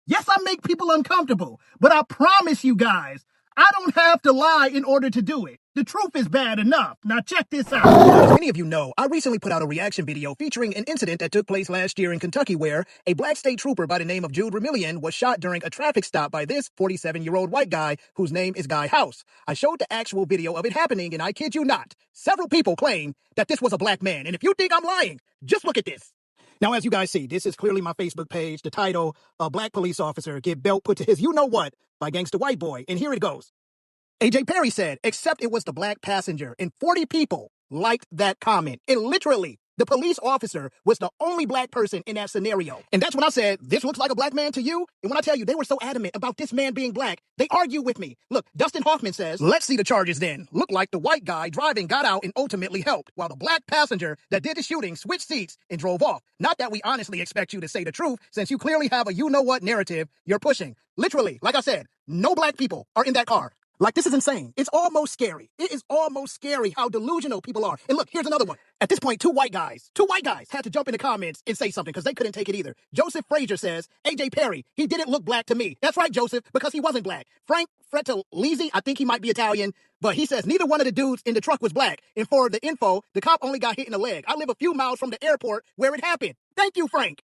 Yes, I make people uncomfortable, but I promise you guys, I don't have to lie in order to do it. The truth is bad enough. Now check this out. As many of you know, I recently put out a reaction video featuring an incident that took place last year in Kentucky where a black state trooper by the name of Jude Remillion was shot during a traffic stop by this 47-year-old white guy whose name is Guy House. I showed the actual video of it happening, and I kid you not, several people claim that this was a black man. And if you think I'm lying, just look at this. Now, as you guys see, this is clearly my Facebook page. The title, A Black Police Officer Get Belt Put to His You-Know-What by Gangsta White Boy. And here it goes. AJ Perry said, except it was the black passenger. And 40 people liked that comment. And literally, the police officer was the only black person in that scenario. And that's when I said, this looks like a black man to you? And when I tell you they were so adamant about this man being black, they argue with me. Look, Dustin Hoffman says, let's see the charges then. Looked like the white guy driving got out and ultimately helped, while the black passenger that did the shooting switched seats and drove off. Not that we honestly expect you to say the truth, since you clearly have a you-know-what narrative you're pushing. Literally, like I said, no black people are in that car. Like, this is insane. It's almost scary. It is almost scary how delusional people are. And look, here's another one. At this point, two white guys had to jump in the comments and say something because they couldn't take it either. Joseph Frazier says, AJ Perry, he didn't look black to me. That's right, Joseph, because he wasn't black. Frank Fretellizzi, I think he might be Italian, but he says neither one of the dudes in the truck was black. And for the info, the cop only got hit in the leg. I live a few miles from the airport where it happened. Thank you, Frank.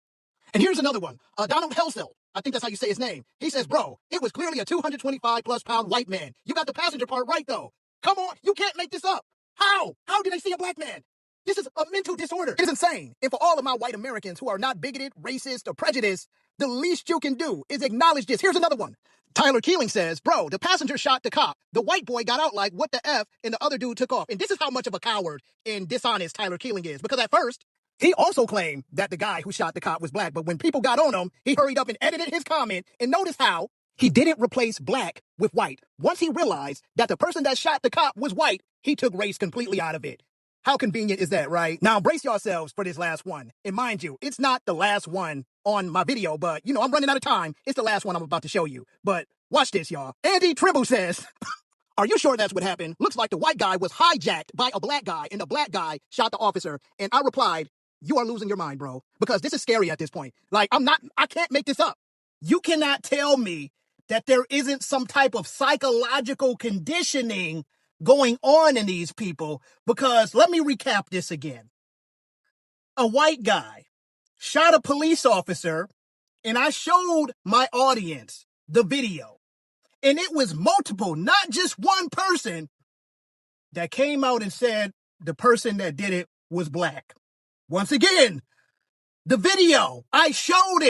And here's another one. Donald Helsel. I think that's how you say his name. He says, bro, it was clearly a 225-plus pound white man. You got the passenger part right, though. Come on, you can't make this up. How? How did they see a black man? This is a mental disorder. It is insane. And for all of my white Americans who are not bigoted, racist, or prejudiced, the least you can do is acknowledge this. Here's another one. Tyler Keeling says, bro, the passenger shot the cop. The white boy got out like, what the F, and the other dude took off. And this is how much of a coward and dishonest Tyler Keeling is. Because at first, he also claimed that the guy who shot the cop was black, but when people got on him, he hurried up and edited his comment, and notice how he didn't replace black with white. Once he realized that the person that shot the cop was white, he took race completely out of it. How convenient is that, right? Now, brace yourselves for this last one. And mind you, it's not the last one on my video, but, you know, I'm running out of time. It's the last one I'm about to show you. But watch this, y'all. Andy Trimble says, are you sure that's what happened? Looks like the white guy was hijacked by a black guy, and the black guy shot the officer. And I replied, you are losing your mind, bro, because this is scary at this point. Like, I can't make this up. You cannot tell me that there isn't some type of psychological conditioning going on in these people, because let me recap this again. A white guy shot a police officer, and I showed my audience the video, and it was multiple, not just one person that came out and said the person that did it was black. Once again, the video, I showed it.